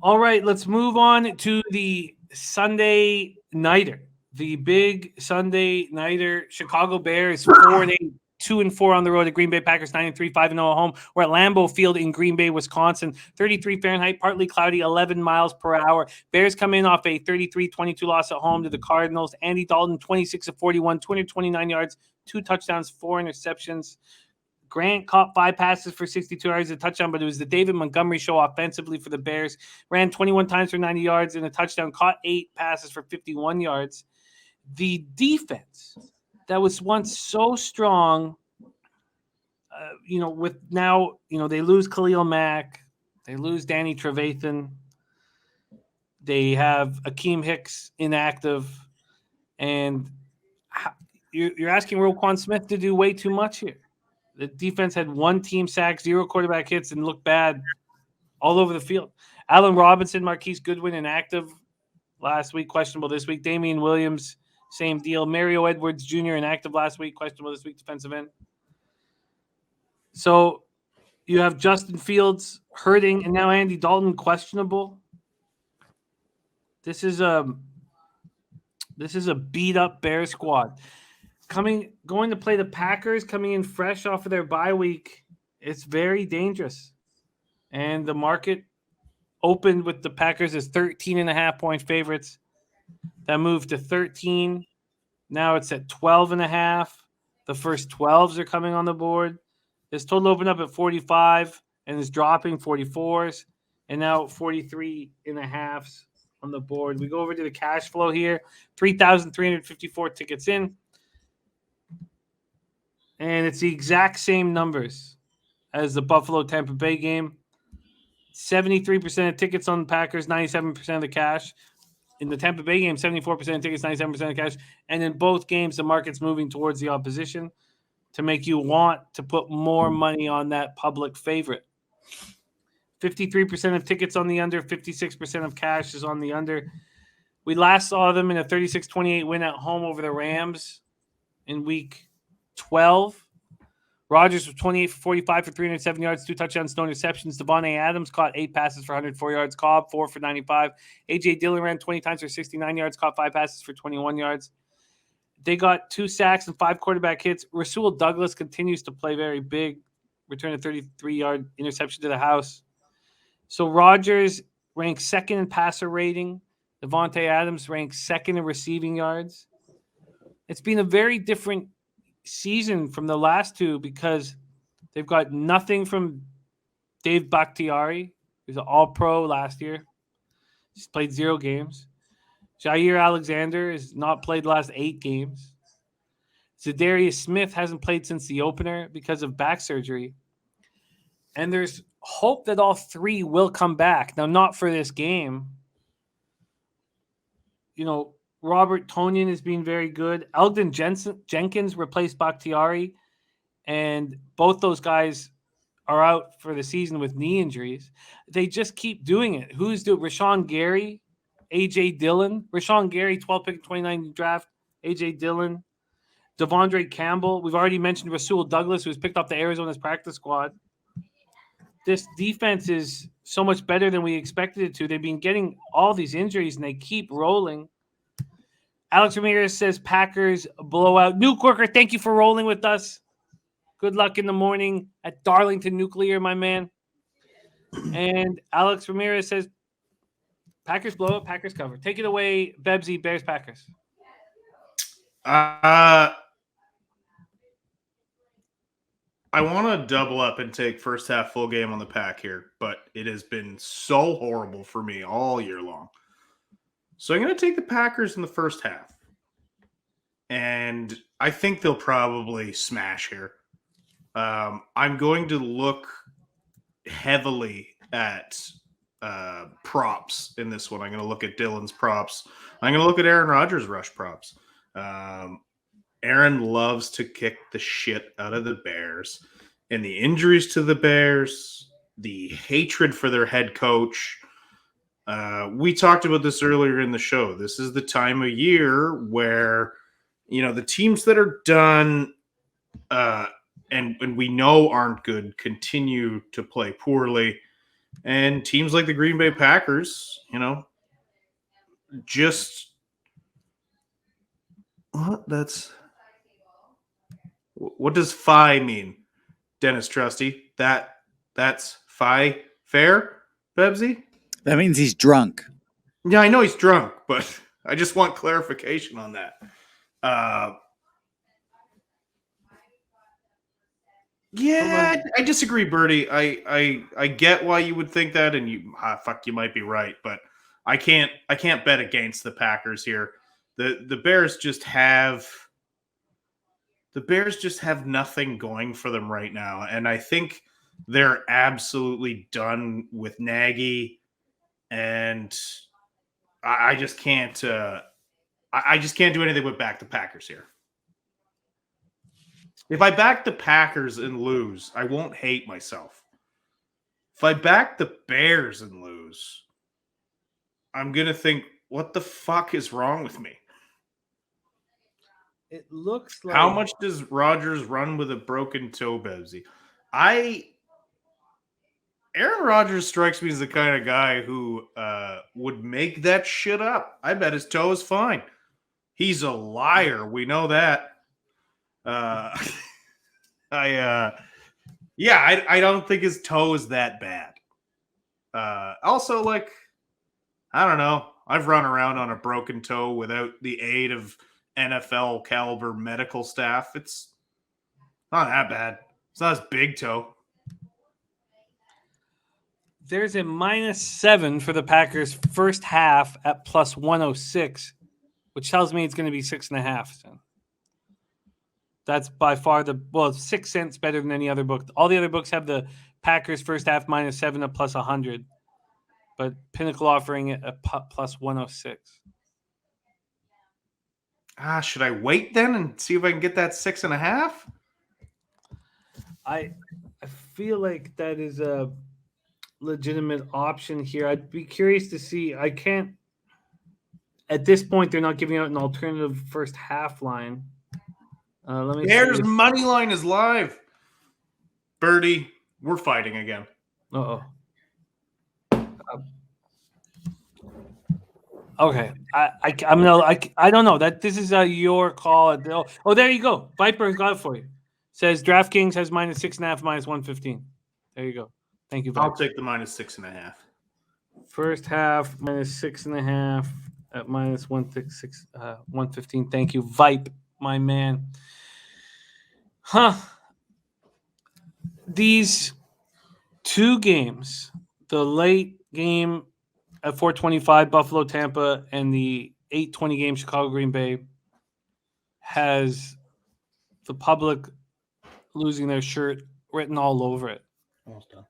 All right, let's move on to the Sunday nighter. The big Sunday nighter. Chicago Bears 4-8, 2-4 on the road. The Green Bay Packers 9-3, 5-0 at home. We're at Lambeau Field in Green Bay, Wisconsin. 33 Fahrenheit, partly cloudy, 11 miles per hour. Bears come in off a 33-22 loss at home to the Cardinals. Andy Dalton 26 of 41, 229 yards, 2 touchdowns, 4 interceptions. Grant caught 5 passes for 62 yards, a touchdown, but it was the David Montgomery show offensively for the Bears. Ran 21 times for 90 yards and a touchdown, caught 8 passes for 51 yards. The defense that was once so strong, with now, they lose Khalil Mack, they lose Danny Trevathan, they have Akeem Hicks inactive, and you're asking Roquan Smith to do way too much here. The defense had 1 team sack, 0 quarterback hits, and looked bad all over the field. Allen Robinson, Marquise Goodwin, inactive last week, questionable this week. Damian Williams, same deal. Mario Edwards Jr., inactive last week, questionable this week, defensive end. So you have Justin Fields hurting, and now Andy Dalton questionable. This is a beat-up Bear squad. Going to play the Packers, coming in fresh off of their bye week. It's very dangerous. And the market opened with the Packers as 13.5-point favorites. That moved to 13. Now it's at 12.5. The first 12s are coming on the board. This total opened up at 45 and is dropping 44s, and now 43.5s on the board. We go over to the cash flow here. 3,354 tickets in. And it's the exact same numbers as the Buffalo-Tampa Bay game. 73% of tickets on the Packers, 97% of the cash. In the Tampa Bay game, 74% of tickets, 97% of cash. And in both games, the market's moving towards the opposition to make you want to put more money on that public favorite. 53% of tickets on the under, 56% of cash is on the under. We last saw them in a 36-28 win at home over the Rams in week 12. Rodgers was 28 for 45 for 307 yards, 2 touchdowns, no interceptions. Devontae Adams caught 8 passes for 104 yards. Cobb, 4 for 95. A.J. Dillon ran 20 times for 69 yards, caught 5 passes for 21 yards. They got 2 sacks and 5 quarterback hits. Rasul Douglas continues to play very big. Return a 33-yard interception to the house. So Rodgers ranks second in passer rating. Devontae Adams ranks second in receiving yards. It's been a very different season from the last two because they've got nothing from Dave Bakhtiari, who's an all-pro last year. He's played 0 games. Jair Alexander has not played the last 8 games. Zadarius Smith hasn't played since the opener because of back surgery. And there's hope that all 3 will come back. Now, not for this game. Robert Tonyan has been very good. Elgin Jenkins replaced Bakhtiari, and both those guys are out for the season with knee injuries. They just keep doing it. Who's doing? Rashawn Gary, A.J. Dillon. Rashawn Gary, 12 pick, 29 draft. A.J. Dillon. Devondre Campbell. We've already mentioned Rasul Douglas, who was picked off the Arizona's practice squad. This defense is so much better than we expected it to. They've been getting all these injuries, and they keep rolling. Alex Ramirez says Packers blowout. Nuke Worker, thank you for rolling with us. Good luck in the morning at Darlington Nuclear, my man. And Alex Ramirez says Packers blowout, Packers cover. Take it away, Bebsie, Bears, Packers. I want to double up and take first half full game on the Pack here, but it has been so horrible for me all year long. So I'm going to take the Packers in the first half. And I think they'll probably smash here. I'm going to look heavily at props in this one. I'm going to look at Dylan's props. I'm going to look at Aaron Rodgers' rush props. Aaron loves to kick the shit out of the Bears. And the injuries to the Bears, the hatred for their head coach. We talked about this earlier in the show. This is the time of year where, the teams that are done and we know aren't good continue to play poorly. And teams like the Green Bay Packers, just what does phi mean, Dennis Trusty? That's phi fair, Bebsy? That means he's drunk. Yeah, I know he's drunk, but I just want clarification on that. Yeah, I disagree, Bertie. I get why you would think that, and you might be right, but I can't bet against the Packers here. The Bears just have nothing going for them right now, and I think they're absolutely done with Nagy, and I just can't. I just can't do anything but back the Packers here. If I back the Packers and lose, I won't hate myself. If I back the Bears and lose, I'm going to think, what the fuck is wrong with me? It looks like... How much does Rodgers run with a broken toe, Bebsy? Aaron Rodgers strikes me as the kind of guy who would make that shit up. I bet his toe is fine. He's a liar. We know that. I don't think his toe is that bad. Also, like, I don't know. I've run around on a broken toe without the aid of NFL caliber medical staff. It's not that bad. It's not his big toe. There's a -7 for the Packers first half at +106, which tells me it's going to be 6.5. So that's by far 6 cents better than any other book. All the other books have the Packers first half -7 at +100, but Pinnacle offering it at +106. Should I wait then and see if I can get that 6.5? I feel like that is a legitimate option here. I'd be curious to see. I can't. At this point, they're not giving out an alternative first half line. Let me. Bears money line is live. Birdie, we're fighting again. Uh-oh. Okay, I don't know that this is your call. Oh, there you go. Viper got it for you. Says DraftKings has -6.5, -115. There you go. Thank you, Viper. I'll take the -6.5. First half -6.5 at -115. Thank you, Vipe, my man. These two games, the late game at 4:25 Buffalo Tampa and the 8:20 game Chicago Green Bay, has the public losing their shirt written all over it. Almost done.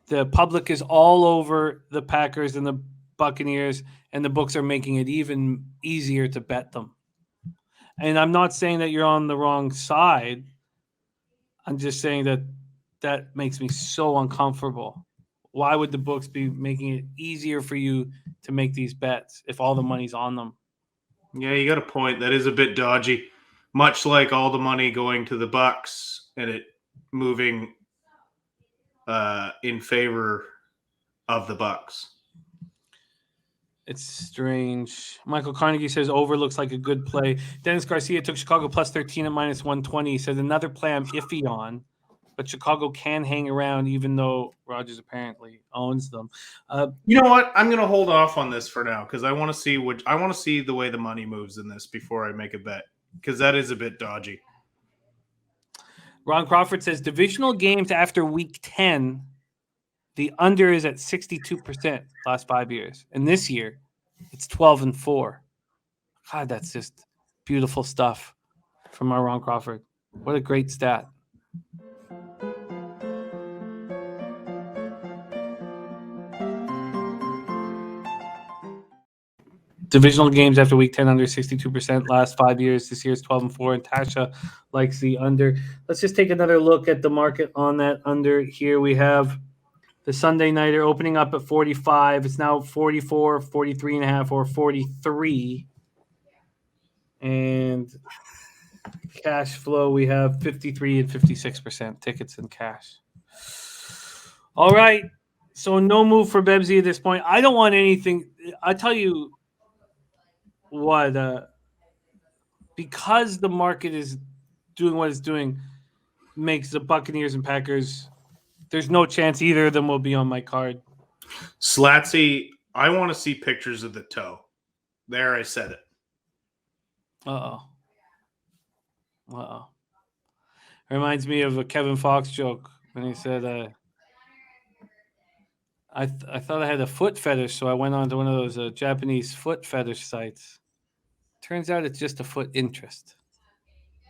The public is all over the Packers and the Buccaneers, and the books are making it even easier to bet them. And I'm not saying that you're on the wrong side. I'm just saying that makes me so uncomfortable. Why would the books be making it easier for you to make these bets if all the money's on them? Yeah, you got a point. That is a bit dodgy. Much like all the money going to the Bucks and it moving in favor of the Bucks. It's strange. Michael Carnegie says over looks like a good play. Dennis Garcia took Chicago +13 at -120. He says another play I'm iffy on, but Chicago can hang around even though Rodgers apparently owns them. You know what? I'm going to hold off on this for now because I want to see the way the money moves in this before I make a bet, because that is a bit dodgy. Ron Crawford says divisional games after week 10, the under is at 62% last 5 years. And this year, it's 12-4. God, that's just beautiful stuff from our Ron Crawford. What a great stat. Divisional games after week 10 under 62% last 5 years. This year's 12-4, and Tasha likes the under. Let's just take another look at the market on that under. Here we have the Sunday nighter opening up at 45. It's now 44, 43.5, or 43. And cash flow, we have 53 and 56% tickets and cash. All right. So no move for Bebsie at this point. I don't want anything. I tell you what, because the market is doing what it's doing, makes the Buccaneers and Packers. There's no chance either of them will be on my card. Slatsy, I want to see pictures of the toe. There, I said it. Uh-oh. Reminds me of a Kevin Fox joke when he said, I thought I had a foot fetish, so I went on to one of those Japanese foot fetish sites. Turns out it's just a foot interest.